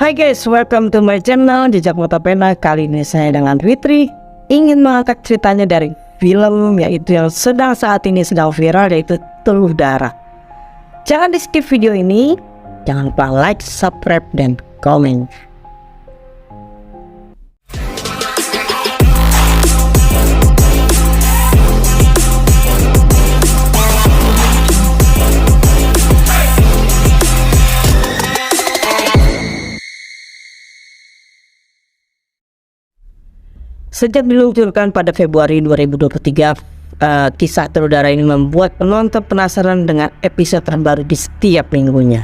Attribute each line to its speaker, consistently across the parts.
Speaker 1: Hai guys, welcome to my channel Jejak Mata Pena. Kali ini saya dengan Fitri ingin mengangkat ceritanya dari film yaitu yang saat ini sedang viral, yaitu Teluh Darah. Jangan di skip video ini, jangan lupa like, subscribe, dan komen. Sejak diluncurkan pada Februari 2023, kisah Teluh Darah ini membuat penonton penasaran dengan episode terbaru di setiap minggunya.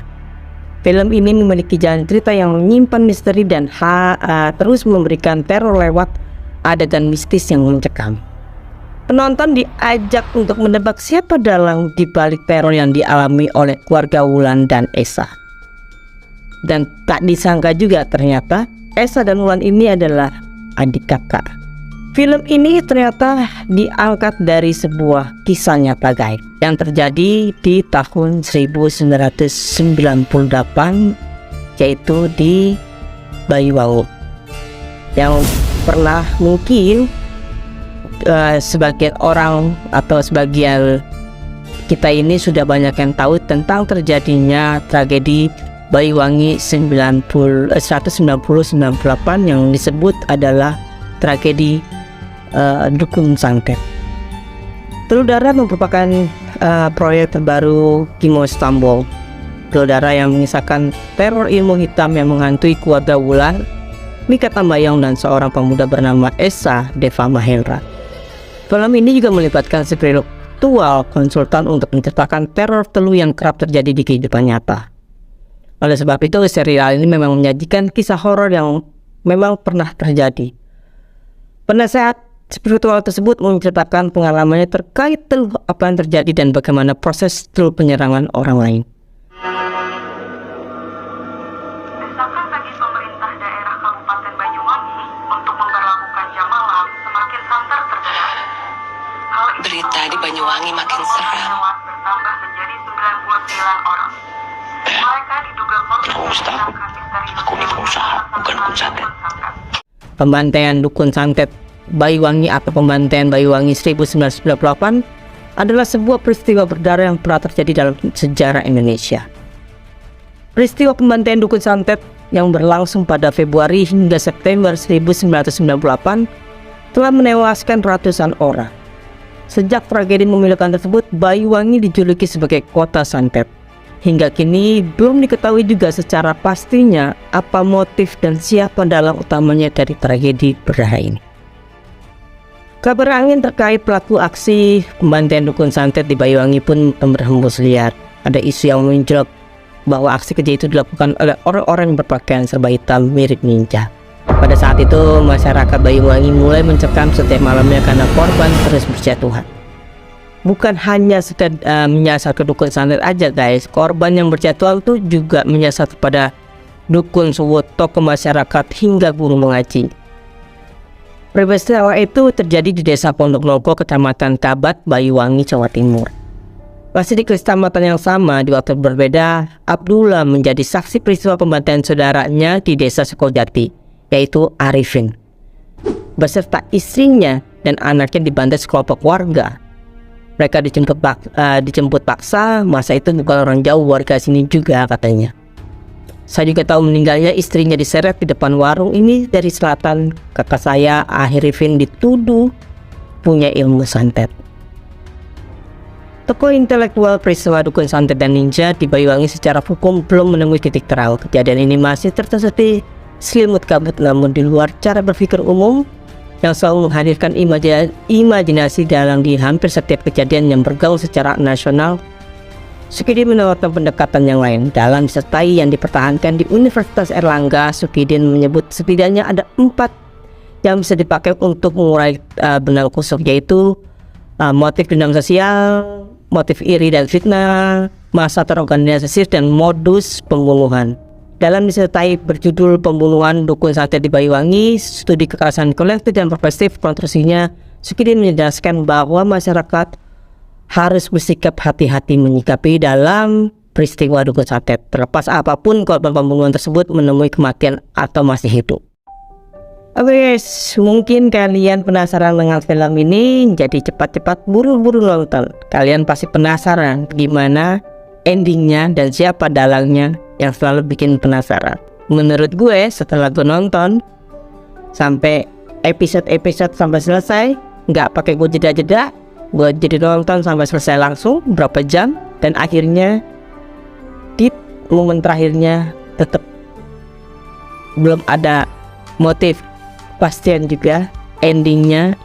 Speaker 1: Film ini memiliki jalan cerita yang menyimpan misteri dan terus memberikan teror lewat adegan mistis yang mencekam. Penonton diajak untuk menebak siapa dalang di balik teror yang dialami oleh keluarga Wulan dan Esa. Dan tak disangka juga ternyata Esa dan Wulan ini adalah adik kakak. Film ini ternyata diangkat dari sebuah kisah nyata gaib yang terjadi di tahun 1998, yaitu di Banyuwangi, yang pernah mungkin sebagian orang atau sebagian kita ini sudah banyak yang tahu tentang terjadinya tragedi Banyuwangi 190-98 yang disebut adalah tragedi Dukun Santet. Teluh Darah merupakan proyek terbaru Kimo Istanbul. Teluh Darah yang mengisahkan teror ilmu hitam yang menghantui keluarga Wulan, Mika Tambayong, dan seorang pemuda bernama Esa Deva Mahendra. Film ini juga melibatkan spiritual konsultan untuk menceritakan teror teluh yang kerap terjadi di kehidupan nyata. Oleh sebab itu, serial ini memang menyajikan kisah horor yang memang pernah terjadi. Penasehat spiritual tersebut menceritakan pengalamannya terkait teluh, apa yang terjadi dan bagaimana proses teluh penyerangan orang lain.
Speaker 2: Desakan bagi pemerintah daerah Kabupaten Banyuwangi untuk memberlakukan jam malam semakin santer terdengar.
Speaker 3: Berita di Banyuwangi makin seram.
Speaker 2: Bertambah menjadi 99 orang. Mereka diduga
Speaker 3: Ustaz, aku ini pengusaha, bukan dukun santet.
Speaker 1: Pembantaian Dukun Santet Banyuwangi atau Pembantaian Banyuwangi 1998 adalah sebuah peristiwa berdarah yang pernah terjadi dalam sejarah Indonesia. Peristiwa pembantaian Dukun Santet yang berlangsung pada Februari hingga September 1998 telah menewaskan ratusan orang. Sejak tragedi memilukan tersebut, Banyuwangi dijuluki sebagai kota santet. Hingga kini belum diketahui juga secara pastinya apa motif dan siapa dalang utamanya dari tragedi berdarah ini. Kabar angin terkait pelaku aksi pembantaian Dukun Santet di Banyuwangi pun berhembus liar. Ada isu yang muncul bahwa aksi keji itu dilakukan oleh orang-orang yang berpakaian serba hitam mirip ninja. Pada saat itu, masyarakat Banyuwangi mulai mencekam setiap malamnya karena korban terus berjatuhan. Bukan hanya menyasar ke Dukun Santet aja guys, korban yang berjatuhan itu juga menyasar kepada dukun, suwut, tokoh masyarakat hingga guru mengaji. Peristiwa itu terjadi di Desa Pondok Nogo, Kecamatan Kabat, Banyuwangi, Jawa Timur. Masih di kecamatan yang sama, di waktu berbeda, Abdullah menjadi saksi peristiwa pembantaian saudaranya di Desa Sukojati, yaitu Arifin, beserta istrinya dan anaknya dibantai sekelompok warga. Mereka dijemput paksa. Masa itu bukan orang jauh, warga sini juga katanya. Saya juga tahu meninggalnya istrinya diseret di depan warung ini dari selatan. Kakak saya, Arifin, dituduh punya ilmu santet. Tokoh intelektual peristiwa Dukun Santet dan Ninja di Banyuwangi secara hukum belum menemui titik terang. Kejadian ini masih tertutupi selimut kabut, namun di luar cara berpikir umum yang selalu menghadirkan imajinasi dalam di hampir setiap kejadian yang bergaung secara nasional. Sukidin menawarkan pendekatan yang lain. Dalam disertai yang dipertahankan di Universitas Erlangga, Sukidin menyebut setidaknya ada 4 yang bisa dipakai untuk mengurai benang kusuk, yaitu motif dendam sosial, motif iri dan fitnah, masa terorganisasi, dan modus pembunuhan. Dalam disertai berjudul Pembunuhan Dukun Santet di Banyuwangi, Studi Kekerasan Kolektif dan Perspektif Konstruksinya, Sukidin menjelaskan bahwa masyarakat harus bersikap hati-hati menyikapi dalam peristiwa dukun santet. Terlepas apapun, korban pembunuhan tersebut menemui kematian atau masih hidup. Oke guys, mungkin kalian penasaran dengan film ini, jadi cepat-cepat buru-buru nonton. Kalian pasti penasaran gimana endingnya dan siapa dalangnya yang selalu bikin penasaran. Menurut gue, setelah gue nonton sampai episode-episode sampai selesai, nggak pakai gue jeda-jeda, gue jadi nonton sampai selesai langsung berapa jam, dan akhirnya di momen terakhirnya tetap belum ada motif pastian juga endingnya,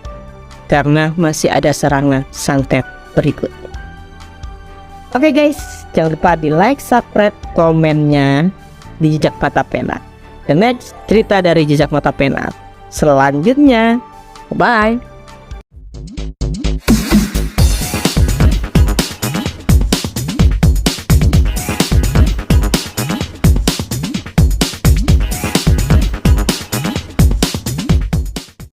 Speaker 1: karena masih ada serangan santet berikut. Oke guys, jangan lupa di like, subscribe, komennya di Jejak Mata Pena. The next cerita dari Jejak Mata Pena selanjutnya. Bye.